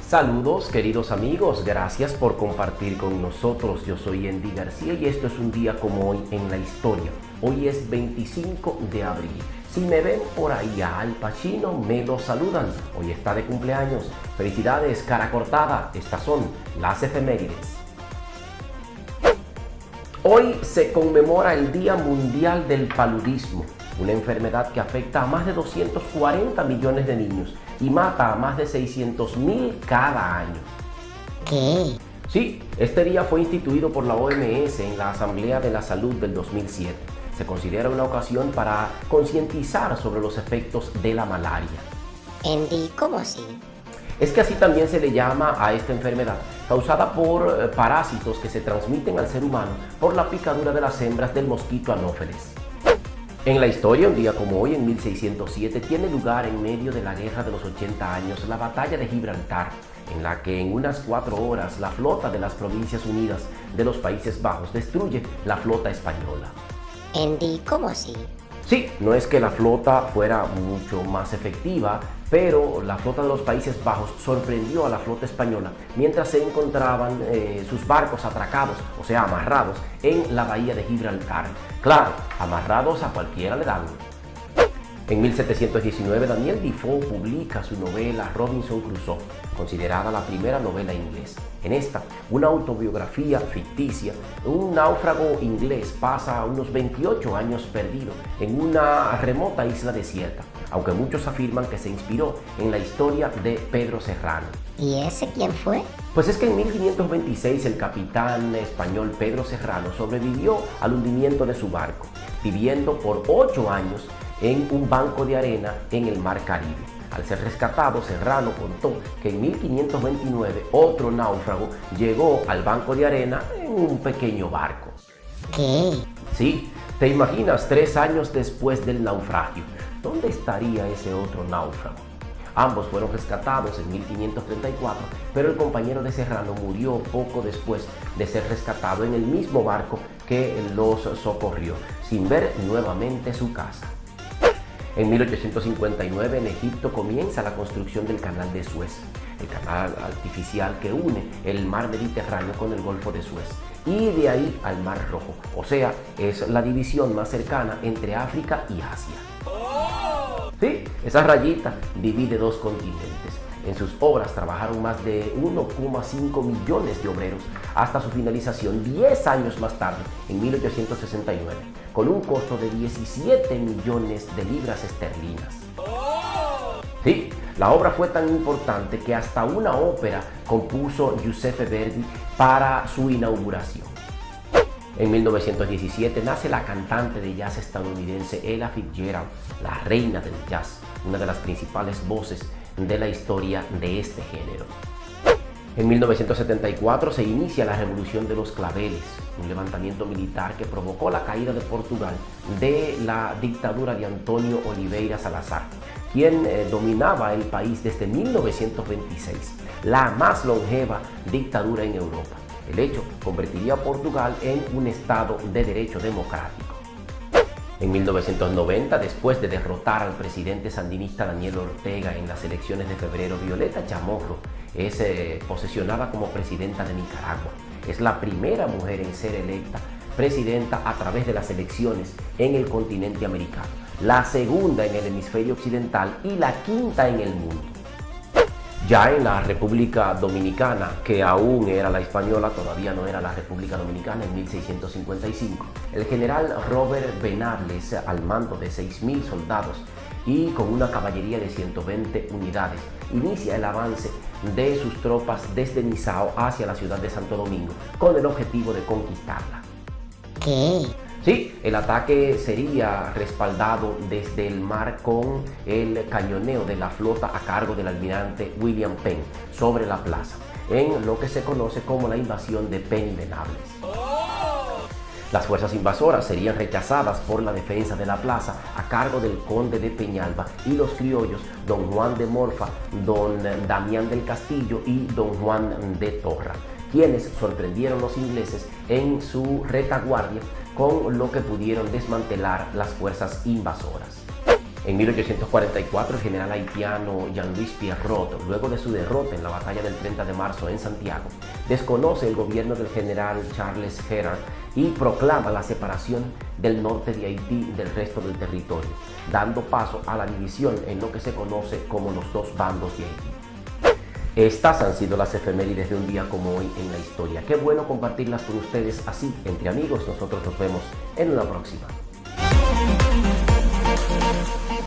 Saludos queridos amigos, gracias por compartir con nosotros. Yo soy Andy García y esto es un día como hoy en la historia. Hoy es 25 de abril. Si me ven por ahí a Al Pacino, me lo saludan. Hoy está de cumpleaños. Felicidades, cara cortada. Estas son las efemérides. Hoy se conmemora el Día Mundial del Paludismo, una enfermedad que afecta a más de 240 millones de niños y mata a más de 600.000 cada año. ¿Qué? Sí, este día fue instituido por la OMS en la Asamblea de la Salud del 2007. Se considera una ocasión para concientizar sobre los efectos de la malaria. Andy, ¿cómo así? Es que así también se le llama a esta enfermedad, causada por parásitos que se transmiten al ser humano por la picadura de las hembras del mosquito Anófeles. En la historia, un día como hoy, en 1607, tiene lugar en medio de la Guerra de los 80 años la Batalla de Gibraltar, en la que en unas 4 horas la flota de las Provincias Unidas de los Países Bajos destruye la flota española. Andy, ¿cómo así? Sí, no es que la flota fuera mucho más efectiva, pero la flota de los Países Bajos sorprendió a la flota española mientras se encontraban sus barcos atracados, o sea, amarrados en la bahía de Gibraltar. Claro, amarrados a cualquiera le dan. En 1719, Daniel Defoe publica su novela Robinson Crusoe, considerada la primera novela inglesa. En esta, una autobiografía ficticia, un náufrago inglés pasa unos 28 años perdido en una remota isla desierta, aunque muchos afirman que se inspiró en la historia de Pedro Serrano. ¿Y ese quién fue? Pues es que en 1526 el capitán español Pedro Serrano sobrevivió al hundimiento de su barco, viviendo por 8 años en un banco de arena en el Mar Caribe. Al ser rescatado, Serrano contó que en 1529 otro náufrago llegó al banco de arena en un pequeño barco. ¿Qué? Sí, te imaginas 3 años después del naufragio, ¿dónde estaría ese otro náufrago? Ambos fueron rescatados en 1534, pero el compañero de Serrano murió poco después de ser rescatado en el mismo barco que los socorrió, sin ver nuevamente su casa. En 1859 en Egipto comienza la construcción del Canal de Suez, el canal artificial que une el mar Mediterráneo con el Golfo de Suez y de ahí al Mar Rojo, o sea, es la división más cercana entre África y Asia. Sí, esa rayita divide 2 continentes. En sus obras trabajaron más de 1,5 millones de obreros hasta su finalización 10 años más tarde, en 1869, con un costo de 17 millones de libras esterlinas. Sí, la obra fue tan importante que hasta una ópera compuso Giuseppe Verdi para su inauguración. En 1917 nace la cantante de jazz estadounidense Ella Fitzgerald, la reina del jazz, una de las principales voces de la historia de este género. En 1974 se inicia la Revolución de los Claveles, un levantamiento militar que provocó la caída de Portugal de la dictadura de António Oliveira Salazar, quien dominaba el país desde 1926, la más longeva dictadura en Europa. El hecho convertiría a Portugal en un Estado de derecho democrático. En 1990, después de derrotar al presidente sandinista Daniel Ortega en las elecciones de febrero, Violeta Chamorro es posesionada como presidenta de Nicaragua. Es la primera mujer en ser electa presidenta a través de las elecciones en el continente americano, la segunda en el hemisferio occidental y la quinta en el mundo. Ya en la República Dominicana, que aún era la española, todavía no era la República Dominicana, en 1655, el general Robert Venables, al mando de 6.000 soldados y con una caballería de 120 unidades, inicia el avance de sus tropas desde Nizao hacia la ciudad de Santo Domingo, con el objetivo de conquistarla. ¿Qué? Sí, el ataque sería respaldado desde el mar con el cañoneo de la flota a cargo del almirante William Penn sobre la plaza, en lo que se conoce como la invasión de Penn y Venables. Las fuerzas invasoras serían rechazadas por la defensa de la plaza a cargo del conde de Peñalba y los criollos don Juan de Morfa, don Damián del Castillo y don Juan de Torra, quienes sorprendieron a los ingleses en su retaguardia, con lo que pudieron desmantelar las fuerzas invasoras. En 1844, el general haitiano Jean-Louis Pierrot, luego de su derrota en la batalla del 30 de marzo en Santiago, desconoce el gobierno del general Charles Herard y proclama la separación del norte de Haití del resto del territorio, dando paso a la división en lo que se conoce como los dos bandos de Haití. Estas han sido las efemérides de un día como hoy en la historia. Qué bueno compartirlas con ustedes así, entre amigos. Nosotros nos vemos en una próxima.